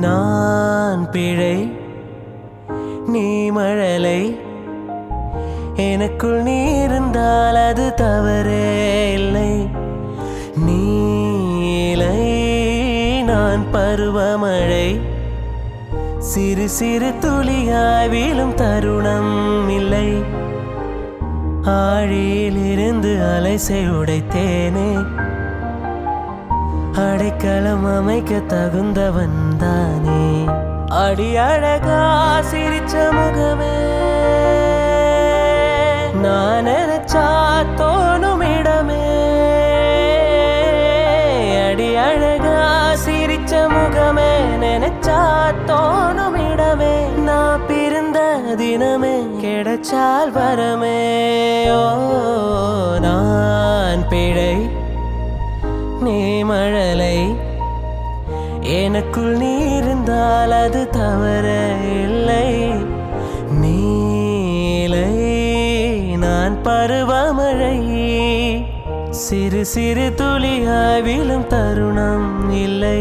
நான் பிழை நீ மழலை எனக்குள் நீ இருந்தால் அது தவறே இல்லை நீலை நான் பருவமழை சிறு சிறு துளியாய் வீழும் தருணம் இல்லை ஆழியிலிருந்து அலைசை உடைத்தேனே அடைக்கலம் அமைக்க தகுந்தவன் தானே அடி அழகா சிரிச்ச முகமே நான் நினைச்சா தோணும் இடமே அடி அழகா சிரிச்ச முகமே நினைச்சா தோணும் இடமே நான் பிறந்த தினமே கிடைச்சால் வரமே ஓ நான் பிழை நீ மழலை எனக்குள் நீ இருந்தால் அது தவறு இல்லை நீலை நான் பருவமழை சிறு சிறு துளியாய் விழும் தருணம் இல்லை